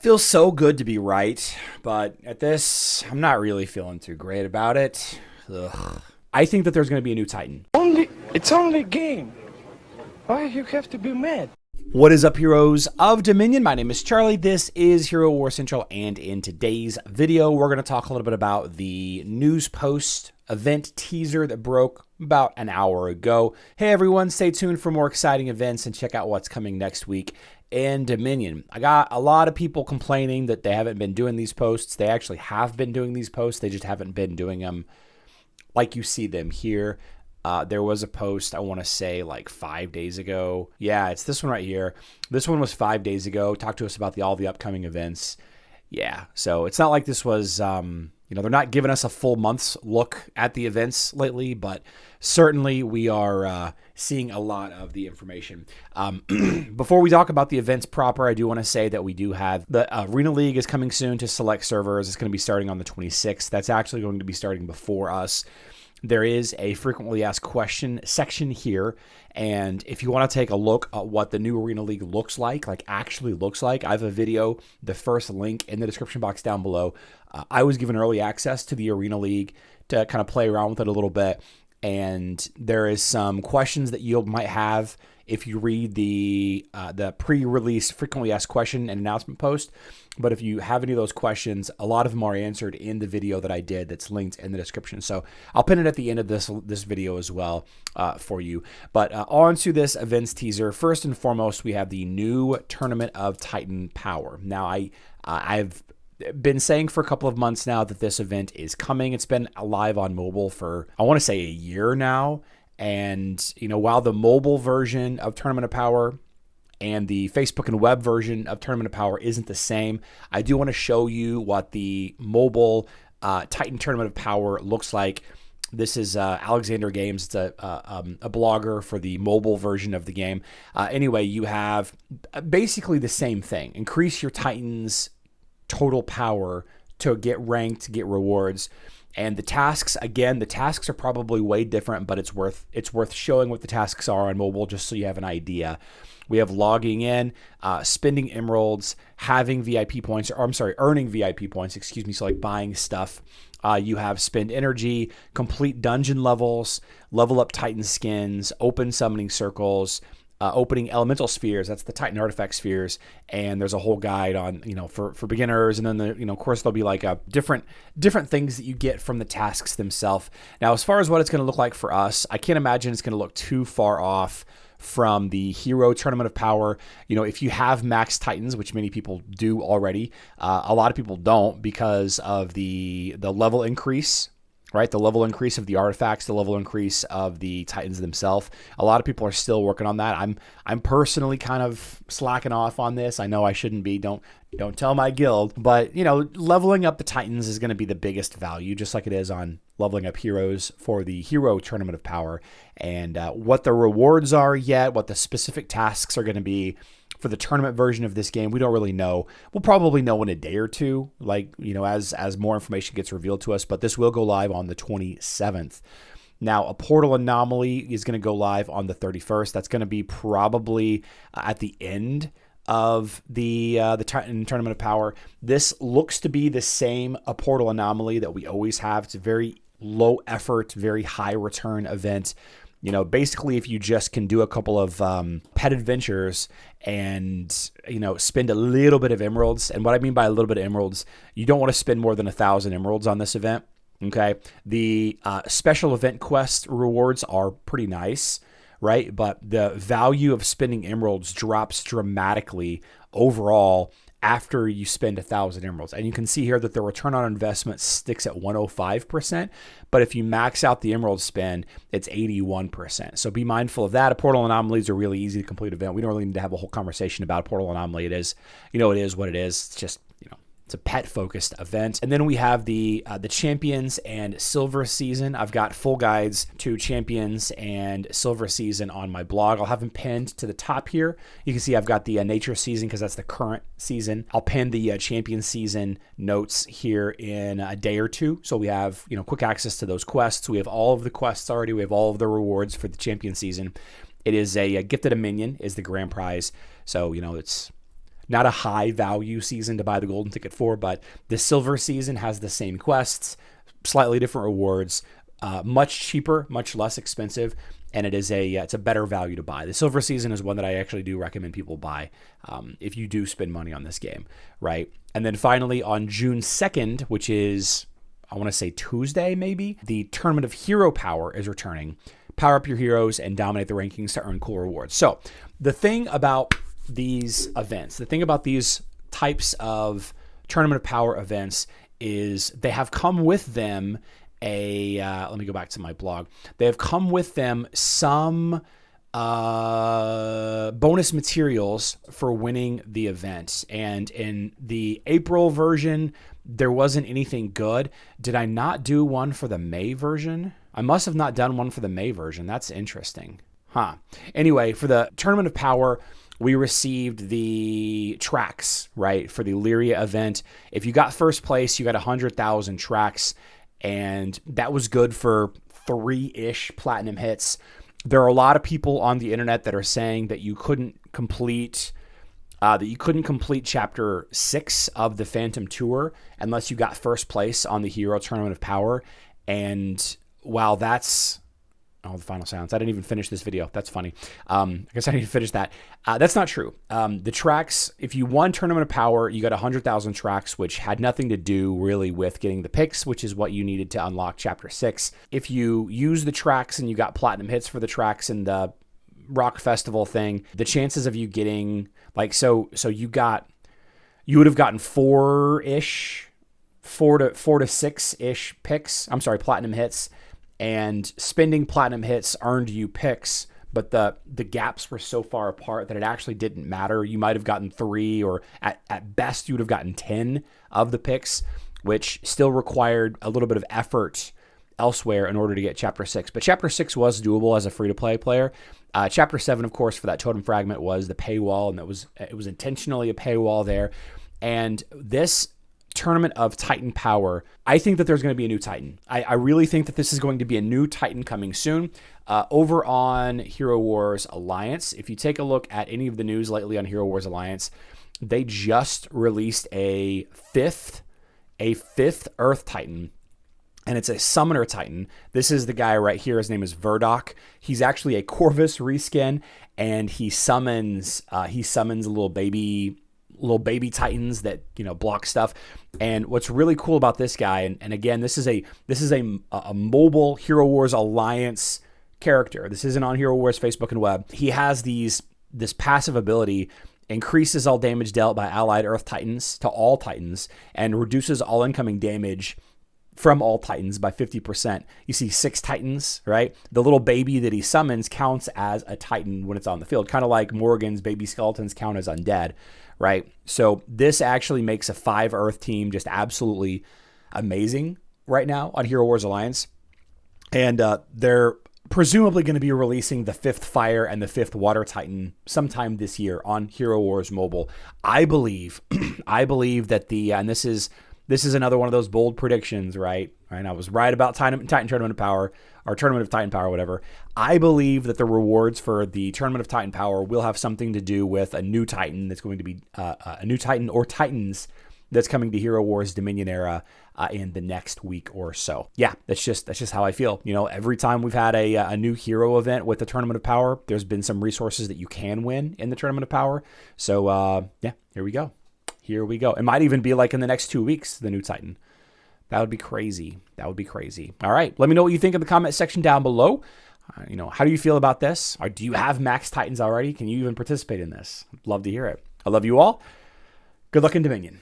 Feels so good to be right, but at this, I'm not really feeling too great about it. Ugh. I think that there's going to be a new Titan. It's only a game. Why you have to be mad? What is up, heroes of Dominion? My name is Charlie. This is Hero War Central, and in today's video, we're going to talk a little bit about the news post event teaser that broke about an hour ago. Hey everyone, stay tuned for more exciting events and check out what's coming next week in Dominion. I got a lot of people complaining that they haven't been doing these posts. They actually have been doing these posts. They just haven't been doing them like you see them here. There was a post, I want to say like 5 days ago. Yeah, it's this one right here. This one was 5 days ago. Talk to us about all the upcoming events. Yeah, so it's not like this was, they're not giving us a full month's look at the events lately, but certainly we are seeing a lot of the information. Before we talk about the events proper, I do want to say that we do have the Arena League is coming soon to select servers. It's going to be starting on the 26th. That's actually going to be starting before us. There is a frequently asked question section here, and if you want to take a look at what the new Arena League actually looks like, I have a video, the first link in the description box down below. I was given early access to the Arena League to kind of play around with it a little bit, and there is some questions that you might have if you read the pre-release frequently asked question and announcement post. But if you have any of those questions, a lot of them are answered in the video that I did that's linked in the description. So I'll pin it at the end of this video as well for you. But on to this events teaser. First and foremost, we have the new Tournament of Titan Power. Now, I've been saying for a couple of months now that this event is coming. It's been live on mobile for, I want to say, a year now. And, while the mobile version of Tournament of Power and the Facebook and web version of Tournament of Power isn't the same, I do want to show you what the mobile Titan Tournament of Power looks like. This is Alexander Games. It's a blogger for the mobile version of the game. Anyway, you have basically the same thing. Increase your Titan's total power to get ranked, to get rewards. And the tasks, again, the tasks are probably way different, but it's worth showing what the tasks are on mobile just so you have an idea. We have logging in, spending emeralds, having VIP points, earning VIP points, so like buying stuff. You have spend energy, complete dungeon levels, level up Titan skins, open summoning circles, opening elemental spheres. That's the Titan artifact spheres, and there's a whole guide on for beginners, and then of course there'll be like different things that you get from the tasks themselves. Now, as far as what it's going to look like for us, I can't imagine it's going to look too far off from the Hero Tournament of Power. If you have max Titans, which many people do already, a lot of people don't because of the level increase. Right, the level increase of the artifacts, the level increase of the Titans themselves. A lot of people are still working on that. I'm personally kind of slacking off on this. I know I shouldn't be. Don't tell my guild. But leveling up the Titans is going to be the biggest value, just like it is on leveling up heroes for the Hero Tournament of Power. And what the rewards are yet, what the specific tasks are going to be for the tournament version of this game, we don't really know. We'll probably know in a day or two, as more information gets revealed to us, but this will go live on the 27th. Now, a portal anomaly is going to go live on the 31st. That's going to be probably at the end of the Titan Tournament of Power. This looks to be the same a portal anomaly that we always have. It's a very low effort, very high return event. Basically, if you just can do a couple of pet adventures and, spend a little bit of emeralds. And what I mean by a little bit of emeralds, you don't want to spend more than 1,000 emeralds on this event. Okay. The special event quest rewards are pretty nice, right? But the value of spending emeralds drops dramatically overall after you spend 1,000 emeralds. And you can see here that the return on investment sticks at 105%, but if you max out the emerald spend, it's 81%. So be mindful of that. A portal anomaly is a really easy to complete event. We don't really need to have a whole conversation about portal anomaly. It is, it is what it is. It's just, it's a pet-focused event. And then we have the Champions and Silver Season. I've got full guides to Champions and Silver Season on my blog. I'll have them pinned to the top here. You can see I've got the Nature Season because that's the current season. I'll pin the Champion Season notes here in a day or two. So we have quick access to those quests. We have all of the quests already. We have all of the rewards for the Champion Season. It is a gifted a minion is the grand prize. So it's not a high value season to buy the golden ticket for, but the silver season has the same quests, slightly different rewards, much cheaper, much less expensive, and it's a better value to buy. The silver season is one that I actually do recommend people buy if you do spend money on this game, right? And then finally on June 2nd, which is, I want to say Tuesday maybe, the Tournament of Hero Power is returning. Power up your heroes and dominate the rankings to earn cool rewards. So the thing about these events, the thing about these types of Tournament of Power events is they have come with them let me go back to my blog. They have come with them some bonus materials for winning the event. And in the April version, there wasn't anything good. Did I not do one for the May version? I must have not done one for the May version. That's interesting. Anyway, for the Tournament of Power, we received the tracks, right, for the Lyria event. If you got first place, you got 100,000 tracks, and that was good for 3-ish platinum hits. There are a lot of people on the internet that are saying that you couldn't complete chapter 6 of the Phantom Tour unless you got first place on the Hero Tournament of Power. And while that's the final sounds. I didn't even finish this video. That's funny. I guess I need to finish that. That's not true. The tracks, if you won Tournament of Power, you got 100,000 tracks, which had nothing to do really with getting the picks, which is what you needed to unlock Chapter 6. If you use the tracks and you got platinum hits for the tracks in the Rock Festival thing, the chances of you getting, so you would have gotten 4 to 6-ish picks. I'm sorry, platinum hits. And spending platinum hits earned you picks, but the gaps were so far apart that it actually didn't matter. You might have gotten 3, or at best you would have gotten 10 of the picks, which still required a little bit of effort elsewhere in order to get Chapter 6. But Chapter 6 was doable as a free-to-play player. Chapter 7, of course, for that totem fragment was the paywall, and it was intentionally a paywall there. And this Tournament of Titan Power, I think that there's going to be a new Titan. I really think that this is going to be a new Titan coming soon. Over on Hero Wars Alliance, if you take a look at any of the news lately on Hero Wars Alliance, they just released a fifth Earth Titan, and it's a Summoner Titan. This is the guy right here. His name is Verdok. He's actually a Corvus reskin, and he summons little baby Titans that, block stuff. And what's really cool about this guy, and again, this is a mobile Hero Wars Alliance character. This isn't on Hero Wars Facebook and web. He has this passive ability, increases all damage dealt by allied Earth Titans to all Titans, and reduces all incoming damage from all Titans by 50%. You see 6 Titans, right? The little baby that he summons counts as a Titan when it's on the field, kind of like Morgan's baby skeletons count as undead, right? So this actually makes a 5 Earth team just absolutely amazing right now on Hero Wars Alliance. And they're presumably going to be releasing the 5th Fire and the 5th Water Titan sometime this year on Hero Wars Mobile. I believe that and this is another one of those bold predictions, right? I was right about Titan Tournament of Power, or Tournament of Titan Power, whatever. I believe that the rewards for the Tournament of Titan Power will have something to do with a new Titan that's going to be a new Titan or Titans that's coming to Hero Wars Dominion era in the next week or so. Yeah, that's just how I feel. Every time we've had a new hero event with the Tournament of Power, there's been some resources that you can win in the Tournament of Power. So yeah, here we go. It might even be like in the next 2 weeks, the new Titan. That would be crazy. All right. Let me know what you think in the comment section down below. How do you feel about this? Or do you have max Titans already? Can you even participate in this? I'd love to hear it. I love you all. Good luck in Dominion.